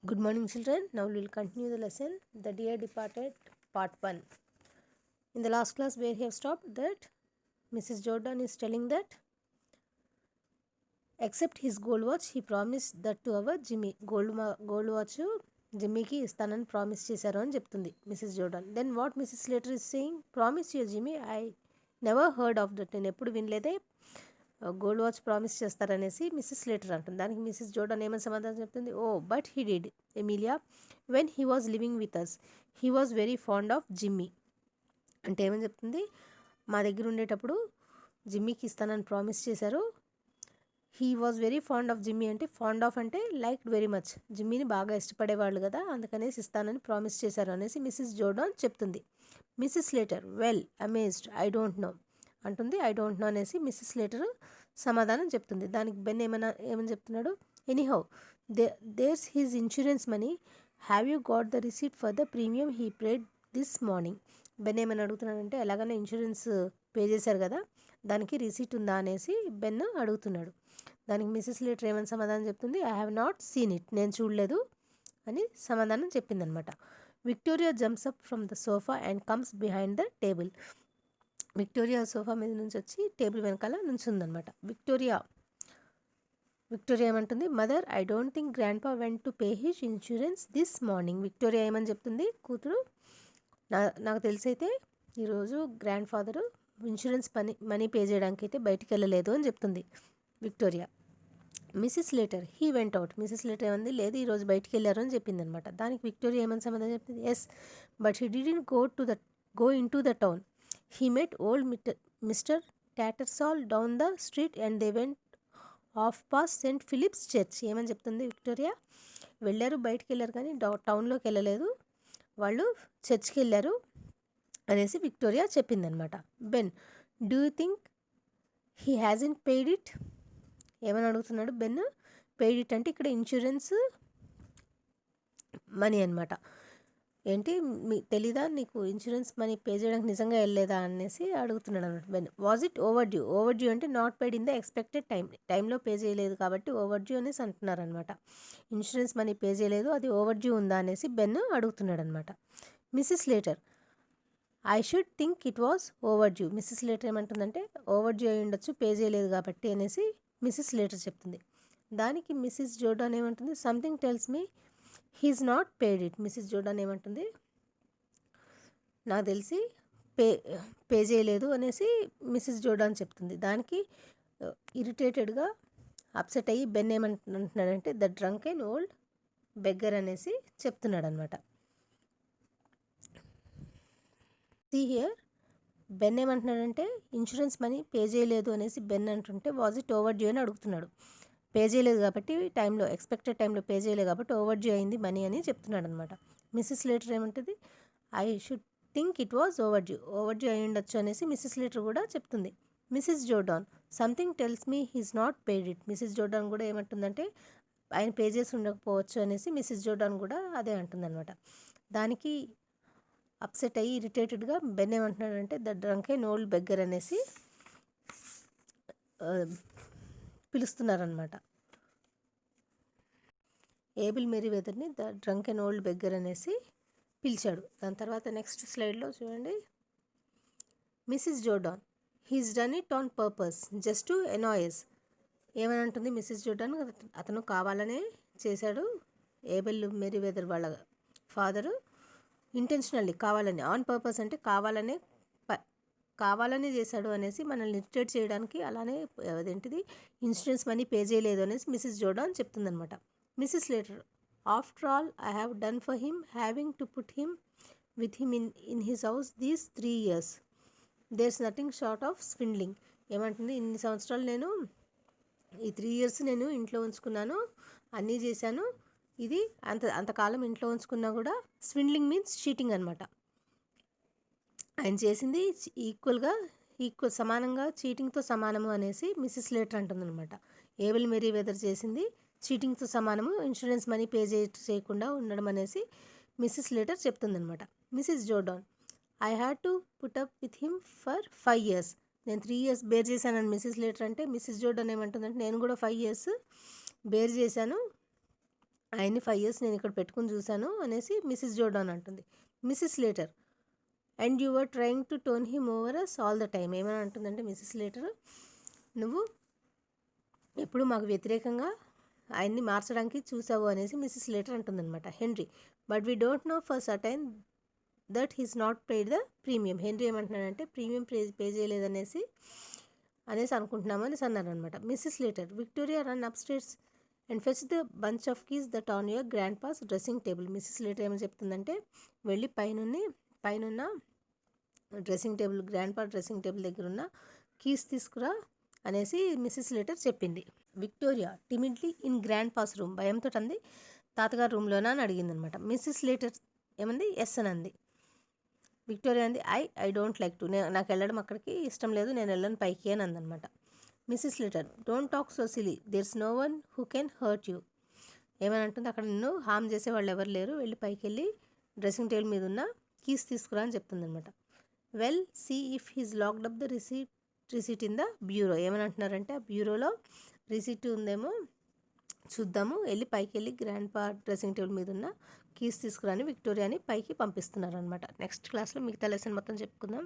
Good morning, children. Now we will continue the lesson, The Dear Departed, Part 1. In the last class, where we have stopped, that Mrs. Jordan is telling that, except his gold watch, he promised that to our Jimmy. Gold watch జిమ్మీకి ఇస్తానని promise చేశారు అని చెప్తుంది Mrs Jordan. Then what Mrs Slater is saying, promise you Jimmy, I never heard of that, నేను ఎప్పుడు వినలేదే gold watch promise చేస్తారనేసి Mrs Slater అంటుంది. దానికి మిసెస్ జోర్డాన్ ఏమని సమాధానం చెప్తుంది, oh but he did Emilia when he was living with us, he was very fond of Jimmy. అంటే ఏమని చెప్తుంది, మా దగ్గర ఉండేటప్పుడు జిమ్మీకి ఇస్తానని ప్రామిస్ చేశారు. He was very fond of Jimmy అంటే ఫాండ్ ఆఫ్ అంటే లైక్ వెరీ మచ్, జిమ్మీని బాగా ఇష్టపడేవాళ్ళు కదా, అందుకనేసి ఇస్తానని ప్రామిస్ చేశారు అనేసి మిసెస్ జోర్డాన్ చెప్తుంది. Mrs Slater, well amazed, I don't know అంటుంది. ఐ డోంట్ నో అనేసి మిసెస్ స్లేటర్ సమాధానం చెప్తుంది. దానికి బెన్ ఏమని చెప్తున్నాడు, anyhow there's his insurance money, have you got the receipt for the premium he paid this morning. Ben ఏమని అడుగుతున్నాడంటే, ఎలాగైనా insurance pay చేశారు కదా, దానికి రిసీట్ ఉందా అనేసి బెన్ అడుగుతున్నాడు. దానికి మిసెస్ స్లేటర్ ఏమని సమాధానం చెప్తుంది, I have not seen it, నేను చూడలేదు అని సమాధానం చెప్పిందనమాట. Victoria jumps up from the sofa and comes behind the table. Victoria sofa మీద నుంచి వచ్చి టేబుల్ వెనకాల నుంచుందనమాట. విక్టోరియా ఏమంటుంది, mother I don't think grandpa went to pay his insurance this morning. Victoria ఏమని చెప్తుంది, కూతురు నాకు తెలిసైతే ఈరోజు grandfather insurance money pay చేయడానికి అయితే బయటికి వెళ్ళలేదు అని చెప్తుంది Victoria. Mrs Slater, he went out. Mrs Slater ఏమంది, లేదు ఈరోజు బయటికి వెళ్ళారు అని చెప్పింది అనమాట. దానికి విక్టోరియా ఏమని సమాధానం చెప్పింది, yes but he didn't go in to the town, he met old Mr Tattersall down the street and they went off past Saint Philip's church. ఏమని చెప్తుంది విక్టోరియా, వెళ్ళారు బయటికి వెళ్ళారు కానీ టౌన్లోకి వెళ్ళలేదు, వాళ్ళు చర్చ్కి వెళ్ళారు అనేసి విక్టోరియా చెప్పిందనమాట. Ben, do you think he hasn't paid it. ఏమని అడుగుతున్నాడు బెన్, పెయిడ్ ఇట్ అంటే ఇక్కడ ఇన్సూరెన్స్ మనీ అనమాట. ఏంటి తెలీదా నీకు, ఇన్సూరెన్స్ మనీ పే చేయడానికి నిజంగా వెళ్ళలేదా అనేసి అడుగుతున్నాడు అనమాట Ben. Was it over due అంటే not paid in the expected టైంలో పే చేయలేదు కాబట్టి ఓవర్ డ్యూ అనేసి అంటున్నారు అనమాట. ఇన్సూరెన్స్ మనీ పే చేయలేదు, అది ఓవర్ డ్యూ ఉందా అనేసి బెన్ అడుగుతున్నాడు అనమాట. Mrs Slater, I should think it was over due. Mrs Slater ఏమంటుందంటే, ఓవర్ డ్యూ అయి ఉండొచ్చు పే చేయలేదు కాబట్టి అనేసి మిసెస్ స్లేటర్ చెప్తుంది. దానికి మిసెస్ జోర్డాన్ ఏమంటుంది, something tells me he's not paid it. Mrs Jordan ఏమంటుంది, నాకు తెలిసి పే చేయలేదు అనేసి మిసెస్ జోర్డాన్ చెప్తుంది. దానికి ఇరిటేటెడ్గా అప్సెట్ అయ్యి బెన్ ఏమంటున్నాడంటే, the drunk and old beggar అనేసి చెప్తున్నాడు అనమాట. సీ హియర్, బెన్ ఏమంటున్నాడంటే ఇన్సూరెన్స్ మనీ పే చేయలేదు అనేసి బెన్ అంటుంటే వాజ్ ఇట్ ఓవర్ డ్యూ అని అడుగుతున్నాడు. పే చేయలేదు కాబట్టి ఎక్స్పెక్టెడ్ టైంలో పే చేయలేదు కాబట్టి ఓవర్ డ్యూ అయింది మనీ అని చెప్తున్నాడు అనమాట. మిసెస్ లేటర్ ఏమంటుంది, I should think it was over due అయి ఉండొచ్చు అనేసి మిసెస్ లేటర్ కూడా చెప్తుంది. Mrs Jordan, something tells me he's not paid it. Mrs Jordan కూడా ఏమంటుందంటే ఆయన పే చేసి ఉండకపోవచ్చు అనేసి మిసెస్ జోర్డాన్ కూడా అదే అంటుందన్నమాట. దానికి అప్సెట్ అయ్యి ఇరిటేటెడ్గా బెన్ ఏమంటున్నాడంటే, the drunk and old beggar అనేసి పిలుస్తున్నారనమాట. ఏబిల్ మెరీవెదర్ని the drunk and old beggar అనేసి పిలిచాడు. దాని తర్వాత నెక్స్ట్ స్లైడ్లో చూడండి, Mrs Jordan, he's done it on purpose just to annoy us. ఏమని అంటుంది మిసెస్ జోర్డాన్, అతను కావాలనే చేశాడు, ఏబిల్ మెరీవెదర్ వాళ్ళ ఫాదరు ఇంటెన్షనల్లీ కావాలని, ఆన్ పర్పస్ అంటే కావాలనే చేశాడు అనేసి మనల్ని ఇరిటేట్ చేయడానికి, అలానే అదేంటిది ఇన్సూరెన్స్ మనీ పే చేయలేదు అనేసి మిసెస్ జోర్డాన్ చెప్తుందనమాట. Mrs Slater, after all I have done for him having to put him with him in his house these 3 years, there's nothing short of swindling. ఏమంటుంది, ఇన్ని సంవత్సరాలు నేను ఈ 3 years నేను ఇంట్లో ఉంచుకున్నాను, అన్నీ చేశాను, ఇది అంతకాలం ఇంట్లో ఉంచుకున్నా కూడా స్విండ్లింగ్ మీన్స్ చీటింగ్ అనమాట. ఆయన చేసింది సమానంగా చీటింగ్తో సమానము అనేసి మిసెస్ లేటర్ అంటుందన్నమాట. ఏబిల్ మెరీవెదర్ చేసింది చీటింగ్తో సమానము, ఇన్సూరెన్స్ మనీ పే చేయకుండా ఉండడం అనేసి మిసెస్ లేటర్ చెప్తుందనమాట. Mrs Jordan, I had to put up with him for 5 years. నేను 3 years బేర్ చేశానని మిసెస్ లేటర్ అంటే, మిసెస్ జోర్డాన్ ఏమంటుందంటే, నేను కూడా 5 years బేర్ చేశాను, ఆయన్ని 5 ఇయర్స్ నేను ఇక్కడ పెట్టుకుని చూశాను అనేసి మిసెస్ జోర్డాన్ అంటుంది. Mrs Slater, and you were trying to turn him over us all the time. ఏమని అంటుందంటే మిసెస్ లేటర్, నువ్వు ఎప్పుడు మాకు వ్యతిరేకంగా ఆయన్ని మార్చడానికి చూసావు అనేసి మిసెస్ లేటర్ అంటుందన్నమాట. Henry, but we don't know for certain that he's not paid the premium. Henry ఏమంటున్నాడంటే ప్రీమియం పే చేయలేదనేసి అనుకుంటున్నాము అనేసి అన్నారనమాట. Mrs Slater, Victoria run upstairs and fetch the bunch of keys that on your grandpa's dressing table. Mrs Slater ఏమని చెప్తుందంటే, వెళ్ళి పైనున్న dressing table, grandpa dressing table దగ్గర ఉన్న కీస్ తీసుకురా అనేసి మిస్సెస్ లేటర్ చెప్పింది. Victoria timidly in grand pass room, భయంతో అంది తాతగారు రూమ్లోనా అని అడిగిందనమాట. మిస్సెస్ లేటర్ ఏమంది, ఎస్ అని అంది. విక్టోరియా అంది, ఐ డోంట్ లైక్ టు, నాకు వెళ్ళడం అక్కడికి ఇష్టం లేదు, నేను వెళ్ళను పైకి అని అందనమాట. Mrs Slater, don't talk so silly, there's no one who can hurt you. ఏమని అంటుంది, అక్కడ నిన్ను హామ్ చేసే వాళ్ళు ఎవరు లేరు, వెళ్ళి పైకి వెళ్ళి డ్రెస్సింగ్ టేబుల్ మీద ఉన్న కీస్ తీసుకురా అని చెప్తుంది అనమాట. Well see if he's locked up the receipt in the bureau. ఏమని అంటున్నారంటే, ఆ బ్యూరోలో రిసీట్ ఉందేమో చూద్దాము, వెళ్ళి పైకి వెళ్ళి గ్రాండ్ పా డ్రెస్సింగ్ టేబుల్ మీద ఉన్న కీస్ తీసుకురాని విక్టోరియాని పైకి పంపిస్తున్నారు అనమాట. నెక్స్ట్ క్లాస్లో మిగతా లెసన్ మొత్తం చెప్పుకుందాం.